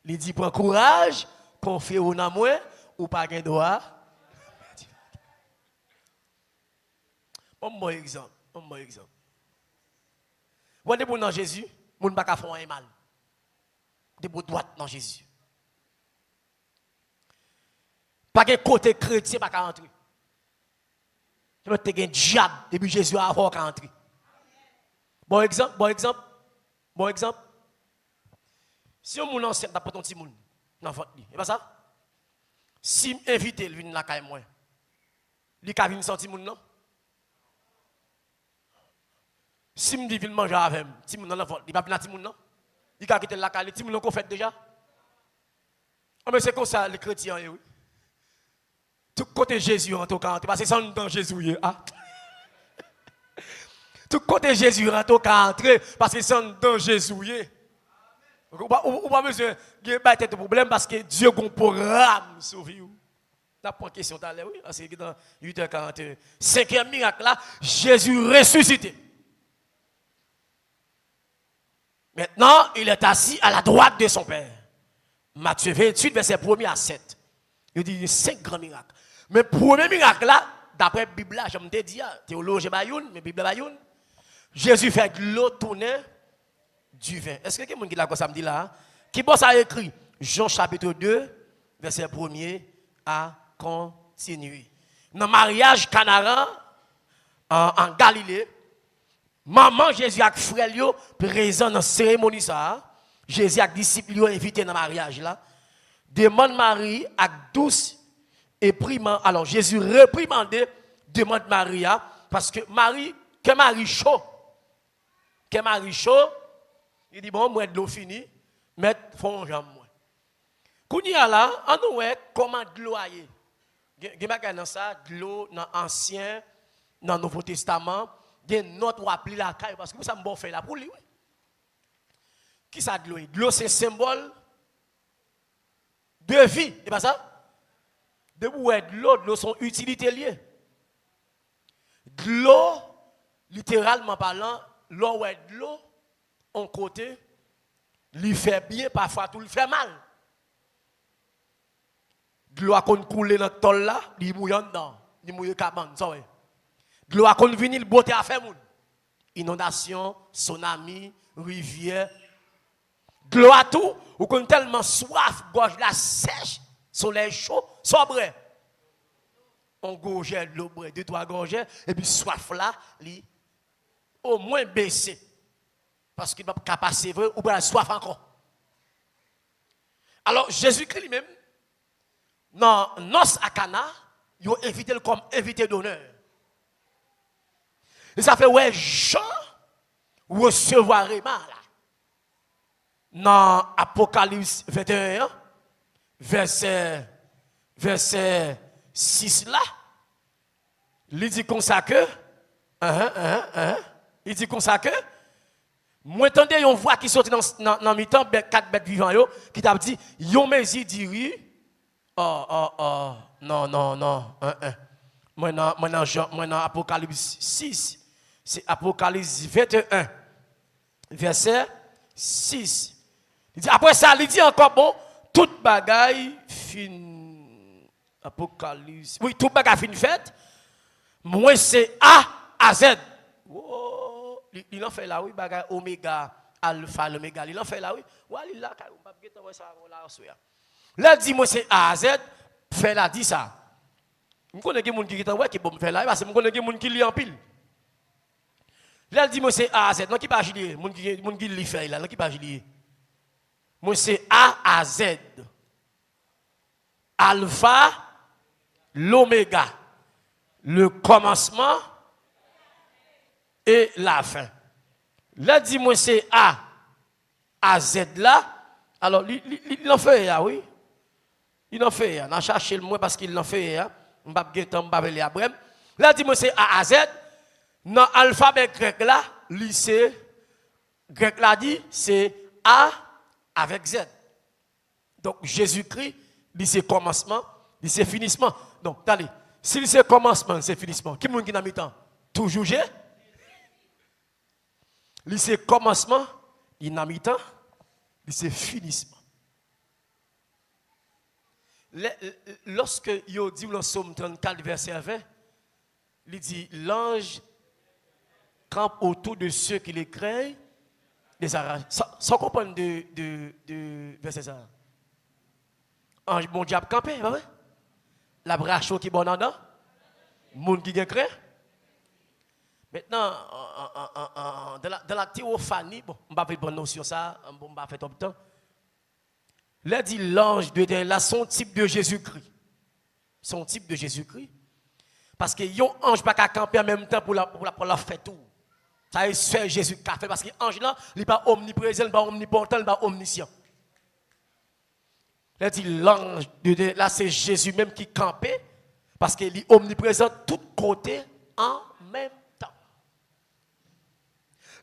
Speaker 1: Les dit, prends courage, confie au moi, ou pas de droit. Bon exemple. Vous êtes dans Jésus, vous ne pouvez pas faire un mal. Vous êtes droite dans Jésus. Pas de côté chrétien, pas qu'à entrer. Tu vas te un diable depuis Jésus a avant qu'à entrer. Bon exemple. Si on moun enceinte, t'as pas ton petit moun dans votre lit. Et pas ça? Si m'invite, il vient la caille moi. Li ka vinn sorti moun non? Si me dit vinn manger avec petit moun dans la votre, il pas venir petit moun non? Il ka quitter la caille, petit moun qu'on fait déjà. Ah mais c'est comme ça les chrétiens oui. Tout côté Jésus en tout cas, parce que c'est dans Jésus ah. Tout côté Jésus en tout cas entrer parce que c'est dans Jésus. Ou pas besoin de battre de problème parce que Dieu a un programme sur vous. N'a pas question tout à l'heure oui, parce que dans 8h41. Cinquième miracle là, Jésus ressuscité. Maintenant, il est assis à la droite de son Père. Matthieu 28 verset 1er à 7. Il dit 5 grands miracles. Mais le premier miracle là, d'après la Bible, je me dis, théologie Bayoun, mais Bible Bayoun, Jésus fait de l'eau tourner du vin. Est-ce que quelqu'un qui l'a comme ça me dit là? Qui bosse a écrit Jean chapitre 2, verset 1er à continuer. Dans le mariage Canaran en Galilée, maman Jésus avec frère présent dans la cérémonie ça. Jésus avec disciples invité dans le mariage là. Demande Marie avec douce et primant. Alors Jésus réprimandé demande Maria parce que Marie chaud. Que Marie chaud, il dit bon moi de l'eau fini, mettre fond jambe moi. Kounya là, on nous comment de l'eau aille. Gen dans ça de l'eau dans ancien dans Nouveau Testament, gen notre ou appli la caille parce que ça me bon fait là pour lui. Qui ça de l'eau? De l'eau c'est symbole de vie, c'est pas ça? De l'eau sont utilités liées. De l'eau, littéralement parlant, l'eau est de l'eau, en côté, lui fait bien, parfois tout lui fait mal. De l'eau a coulé dans le tol là, il mouille dedans, il mouille cabane, ça ouais. De l'eau a venu le beauté à faire moun. Inondation, tsunami, rivière. De l'eau à tout, ou qu'on tellement soif, gorge la sèche, soleil chaud, sobre. On gorgeait de l'eau, 2-3 gorgées, et puis soif là, li au moins baissé. Parce qu'il ne peut pas passer vrai, ou bien soif encore. Alors, Jésus-Christ lui-même, dans Nos à Cana, il a invité comme invité d'honneur. Et ça fait, ouais, Jean recevoir Réma là. Dans Apocalypse 21, verset 6 là, il dit comme ça que, il dit comme ça que, moi entendez une voix qui sortit dans mi-temps, 4 bêtes vivants yo, qui t'a dit, yon mezi diri, non, moi dans Apocalypse 6, c'est Apocalypse 21, verset 6. Il dit, après ça, il dit encore, bon, toute bagaille fin. Apocalypse. Oui, toute bagaille fin faite. Moi, c'est A à Z. Oh, il en fait là, oui, bagaille oméga, alpha, l'oméga. Il en fait là, oui. Ouais, il là, on va pas ça là. Là, dit, moi, c'est A à Z. Fait là, dit ça. Je connais des gens qui bon faire là, parce que je connais des gens qui lit en pile. Là, elle dit, moi, c'est A à Z. Non, qui pas agir? Mon qui li fait là, non, qui pas agir? Moi, c'est A à Z. Alpha, l'oméga. Le commencement et la fin. Là, dit, moi, c'est A à Z là. Alors, il en fait, oui. Il en fait, on a cherché le moins parce qu'il en fait, on va pas aller après. Là, dit, moi, c'est A à Z. Dans l'alphabet grec là, lycée grec là dit, c'est A avec Z. Donc, Jésus-Christ, c'est commencement, c'est finissement. Donc, attendez, si c'est commencement, c'est finissement, qui est-ce qui a mis temps? Toujours G. C'est commencement, il a mis temps, c'est finissement. Lorsque il dit dans Somme 34, verset 20, il dit, l'ange campe autour de ceux qui les craignent, les arrache. Sans comprendre de verset ça. Ange, bon diable campé, pas vrai? La bracho qui est bon en dedans, monde qui gagne craint. Maintenant, dans la théophanie, bon, on va faire une bonne notion ça, on va faire tout le temps. Là dit l'ange de Dieu, là son type de Jésus-Christ. Son type de Jésus-Christ. Parce que yon ange pas qu'à camper en même temps pour la faire tout. Ça c'est Jésus qui a fait parce que l'ange là, il n'est pas omniprésent, il n'est pas omnipotent, il n'est pas omniscient. Là dit l'ange de Dieu, là c'est Jésus même qui campait parce qu'il est omniprésent tout côté en même temps.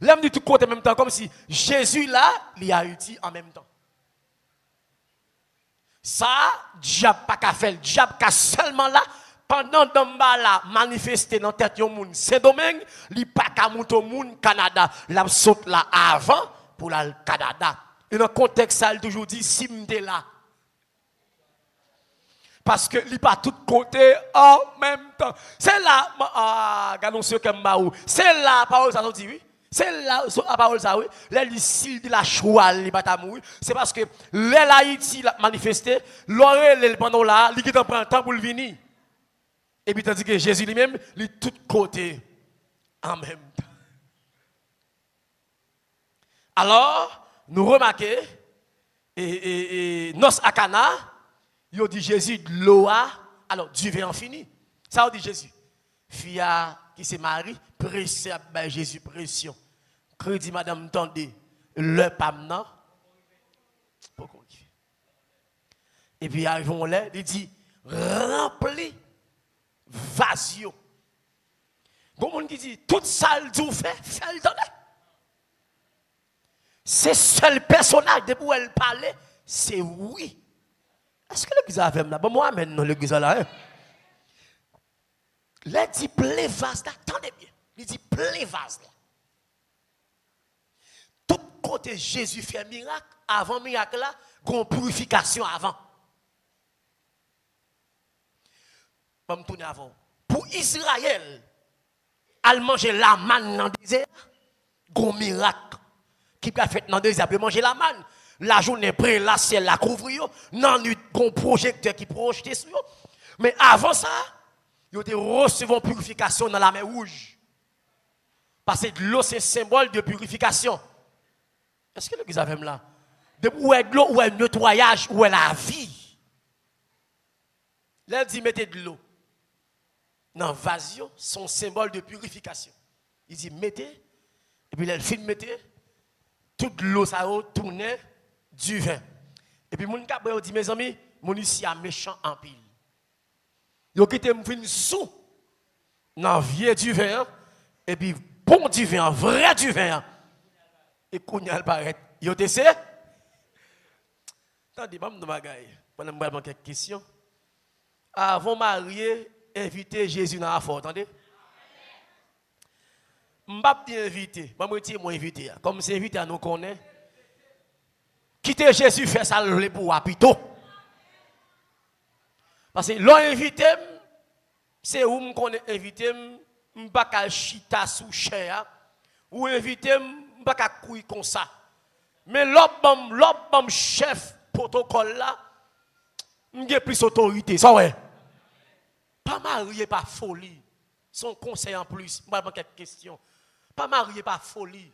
Speaker 1: L'homme dit tout côté en même temps comme si Jésus là, il a utilisé en même temps. Ça, diable pas qu'à faire, diable qu'à seulement là, pendant Damba là, manifester dans tête yon moun, Saint-Domingue, li pas qu'à monter au moun Canada, la saute là avant pour le Canada. Et dans le contexte, ça, il toujours dit, si m'te là. Parce que li pas tout côté en même temps. C'est là, regardons ce que m'baou. C'est là, parole ça dit oui. C'est là, la parole ça, oui. Là, il de la choix, il va mourir. C'est parce que l'Haïti l'a manifesté, l'oreille, pendant là, il qui prend le temps pour le venir. Et puis, tandis que Jésus lui-même, il est tout côté en même temps. Alors, nous remarquons, et nos Akana, il dit Jésus de l'eau, alors du vin en fini. Ça, on dit Jésus. Fia qui se marie, pressé à Jésus, pression. Crédit, madame, tendez, le pamna. Et puis, arrivons là, il dit, rempli, vasio. Bon, on qui dit, toute salle du fait le donner. C'est seul personnage, depuis où elle parlait, c'est oui. Est-ce que l'église a fait là? Bon, moi, maintenant, l'église là, hein? Là, il dit, plein vase là, attendez bien. Il dit, plein vase là. Tout côté Jésus fait miracle, avant miracle là, une purification avant. Je vais me tourner avant. Pour Israël, al manger la manne dans le désert, un miracle qui a fait dans le désert, pour manger la manne. La journée près, la ciel la couvrir, non, un projecteur qui projette sur eux. Mais avant ça, ils ont reçu une purification dans la mer rouge. Parce que l'eau, c'est un symbole de purification. Est-ce que l'église a même là? Où est l'eau, où est le nettoyage, où est la vie? Là, il dit, mettez de l'eau. Dans le vasio, son symbole de purification. Il dit, mettez, et puis là, il filme, mettez, toute l'eau, ça va tourner du vin. Et puis, mon cabre dit, mes amis, mon ici a méchant en pile. Yo quitté m'vin sous dans vieux du vin et puis bon du vin, vrai du vin. Et kounya paraît. Yo te sait? Attendez, pas me bagaille. Pendant me poser quelques questions. Avant marier, inviter Jésus dans la fort, attendez? M'pas te inviter, moi me moi inviter. Comme c'est invité à nous connaît. Quitter Jésus fait ça le pour apito. Parce que l'on invité, c'est où me connaît invité, m'pas ka chita sous chair, ou invité, m'pas ka couille comme ça. Mais l'homme chef protocole là, m'gè plus autorité, ça ouais. Pas marié, pas folie. Son conseil en plus, m'pas quelques questions.
Speaker 2: Pas marié par folie.